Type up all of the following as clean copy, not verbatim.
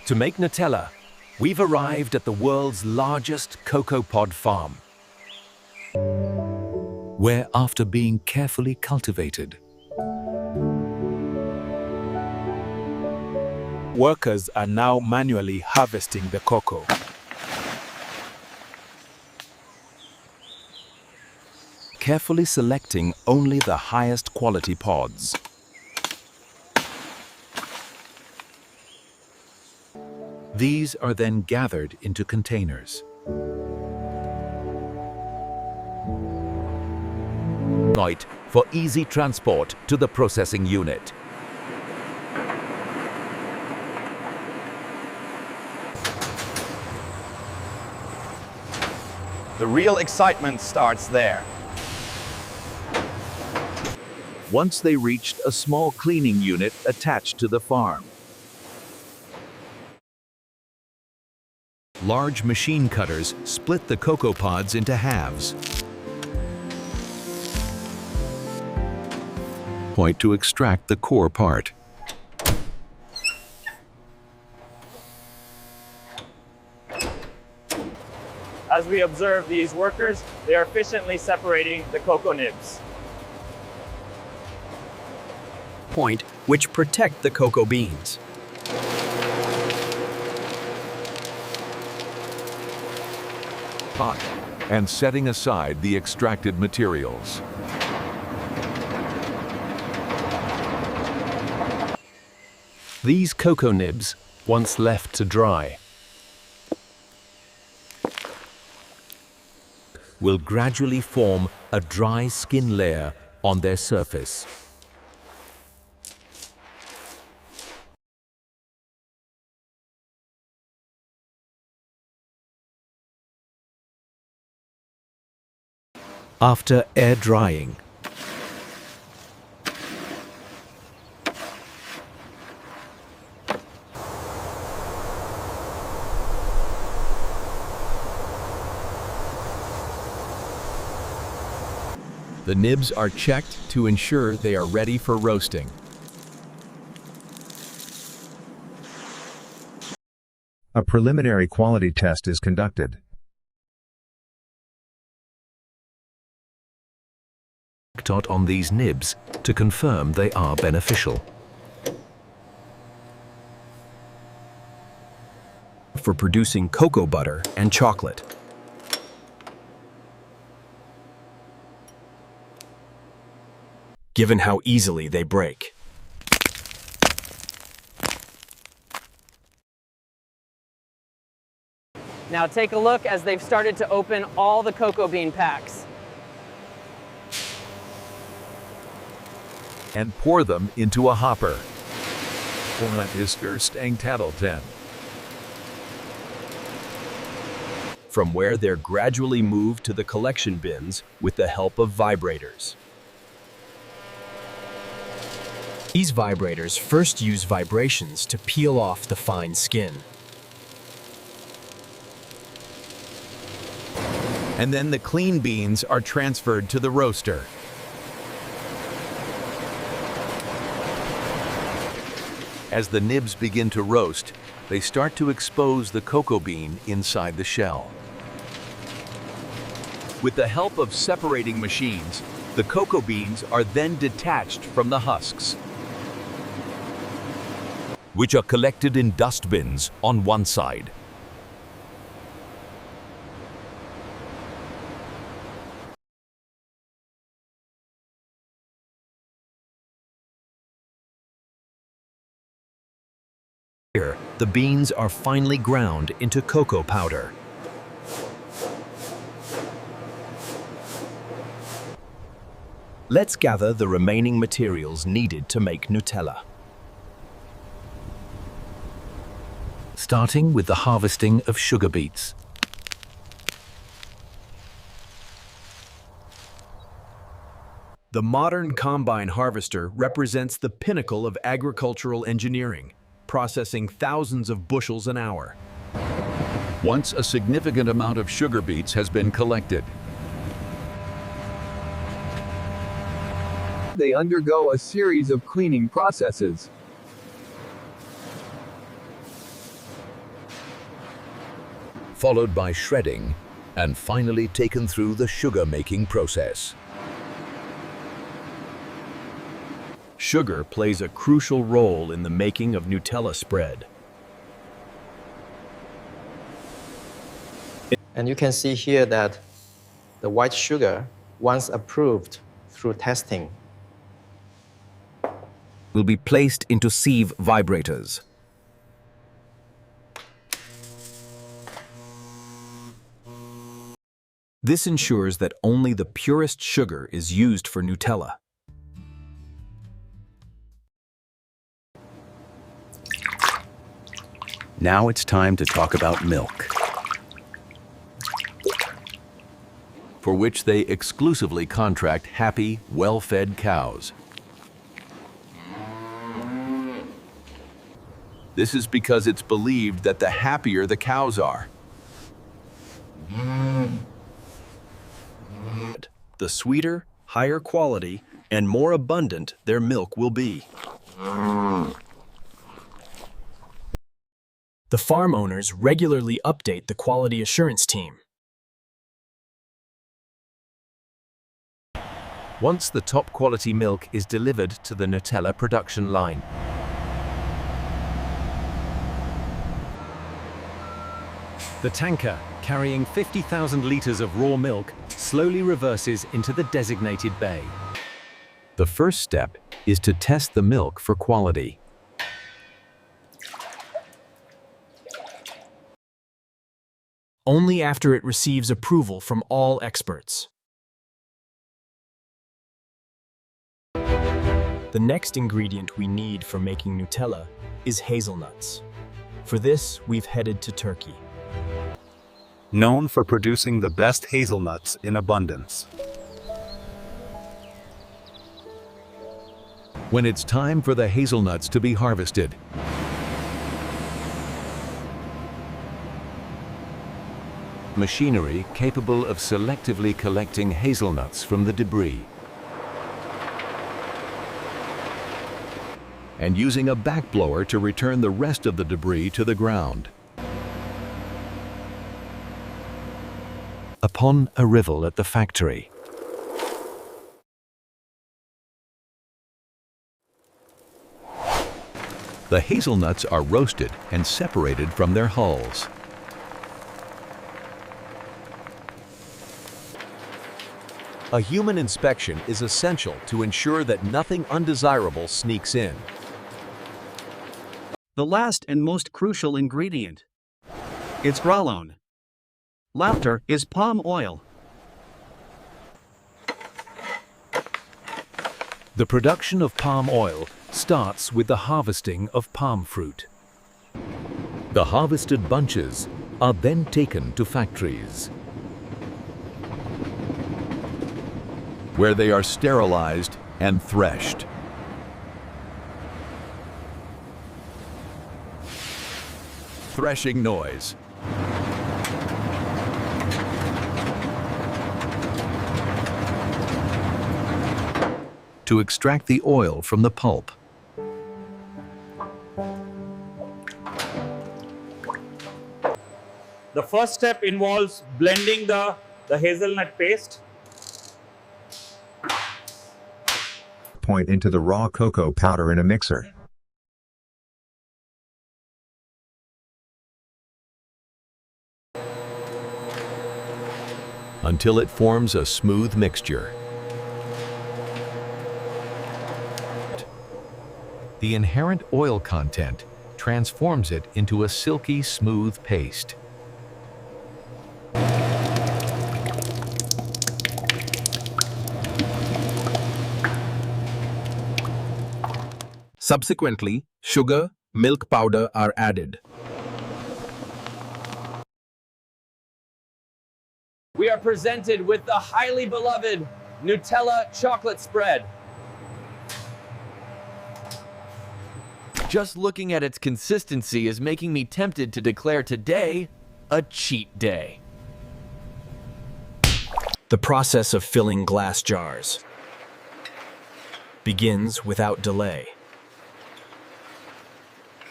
To make Nutella, we've arrived at the world's largest cocoa pod farm, where after being carefully cultivated, workers are now manually harvesting the cocoa. carefully selecting only the highest quality pods. These are then gathered into containers. For easy transport to the processing unit. The real excitement starts there. Once they reached a small cleaning unit attached to the farm. Large machine cutters split the cocoa pods into halves. Point to extract the core part. As we observe these workers, they are efficiently separating the cocoa nibs. Point which protect the cocoa beans. Pot and setting aside the extracted materials. These cocoa nibs, once left to dry, will gradually form a dry skin layer on their surface. After air drying, the nibs are checked to ensure they are ready for roasting. A preliminary quality test is conducted. On these nibs to confirm they are beneficial. For producing cocoa butter and chocolate. Given how easily they break. Now take a look as they've started to open all the cocoa bean packs. And pour them into a hopper. Tattleton. From where they're gradually moved to the collection bins with the help of vibrators. These vibrators first use vibrations to peel off the fine skin. And then the clean beans are transferred to the roaster. As the nibs begin to roast, they start to expose the cocoa bean inside the shell. With the help of separating machines, the cocoa beans are then detached from the husks, which are collected in dust bins on one side. Here, the beans are finely ground into cocoa powder. Let's gather the remaining materials needed to make Nutella. Starting with the harvesting of sugar beets. The modern combine harvester represents the pinnacle of agricultural engineering, processing thousands of bushels an hour. Once a significant amount of sugar beets has been collected, they undergo a series of cleaning processes. followed by shredding, and finally taken through the sugar-making process. Sugar plays a crucial role in the making of Nutella spread. And you can see here that the white sugar, once approved through testing, will be placed into sieve vibrators. This ensures that only the purest sugar is used for Nutella. Now it's time to talk about milk, for which they exclusively contract happy, well-fed cows. This is because it's believed that the happier the cows are, the sweeter, higher quality, and more abundant their milk will be. The farm owners regularly update the quality assurance team. once the top quality milk is delivered to the Nutella production line. The tanker, carrying 50,000 liters of raw milk, slowly reverses into the designated bay. The first step is to test the milk for quality. Only after it receives approval from all experts. The next ingredient we need for making Nutella is hazelnuts. For this, we've headed to Turkey. Known for producing the best hazelnuts in abundance. When it's time for the hazelnuts to be harvested, machinery capable of selectively collecting hazelnuts from the debris and using a backblower to return the rest of the debris to the ground. Upon arrival at the factory, the hazelnuts are roasted and separated from their hulls. A human inspection is essential to ensure that nothing undesirable sneaks in. The last and most crucial ingredient. It's gralone. Laughter is palm oil. The production of palm oil starts with the harvesting of palm fruit. The harvested bunches are then taken to factories, where they are sterilized and threshed. Threshing noise. To extract the oil from the pulp. The first step involves blending the hazelnut paste. Point into the raw cocoa powder in a mixer. Until it forms a smooth mixture. The inherent oil content transforms it into a silky, smooth paste. Subsequently, sugar, milk powder are added. We are presented with the highly beloved Nutella chocolate spread. Just looking at its consistency is making me tempted to declare today a cheat day. The process of filling glass jars begins without delay,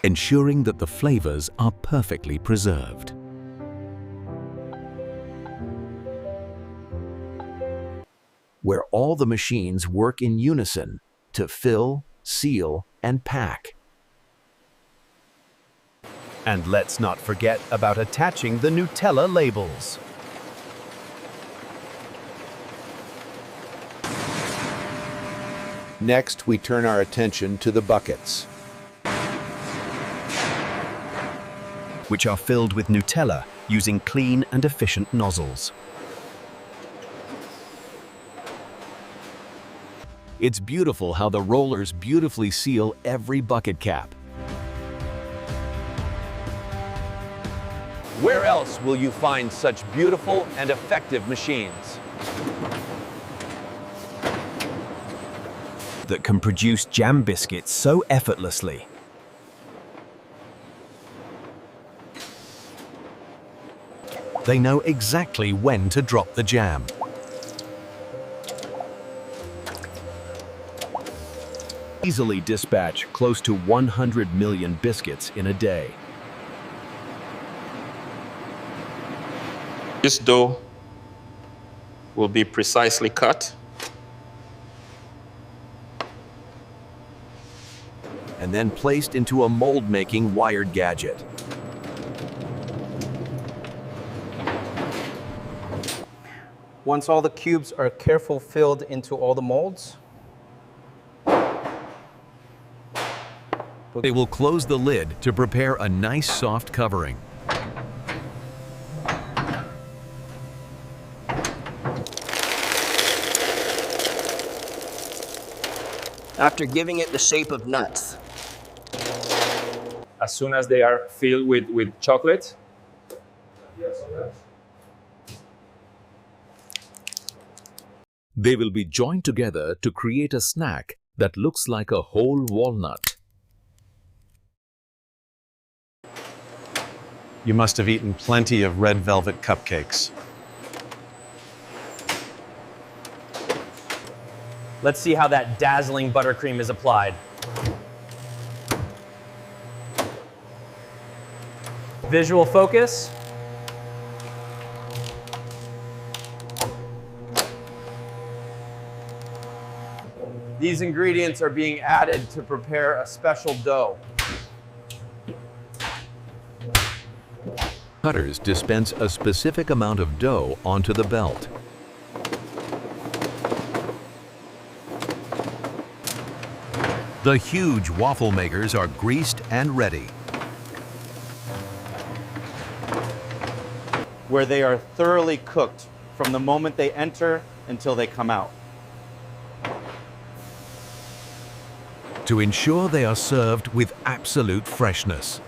ensuring that the flavors are perfectly preserved. where all the machines work in unison to fill, seal, and pack. And let's not forget about attaching the Nutella labels. Next, we turn our attention to the buckets, which are filled with Nutella using clean and efficient nozzles. It's beautiful how the rollers beautifully seal every bucket cap. Where else will you find such beautiful and effective machines? That can produce jam biscuits so effortlessly. They know exactly when to drop the jam. Easily dispatch close to 100 million biscuits in a day. This dough will be precisely cut and then placed into a mold-making wired gadget. Once all the cubes are carefully filled into all the molds, they will close the lid to prepare a nice soft covering. after giving it the shape of nuts. As soon as they are filled with chocolate, they will be joined together to create a snack that looks like a whole walnut. You must have eaten plenty of red velvet cupcakes. Let's see how that dazzling buttercream is applied. Visual focus. These ingredients are being added to prepare a special dough. Cutters dispense a specific amount of dough onto the belt. The huge waffle makers are greased and ready. Where they are thoroughly cooked from the moment they enter until they come out. To ensure they are served with absolute freshness.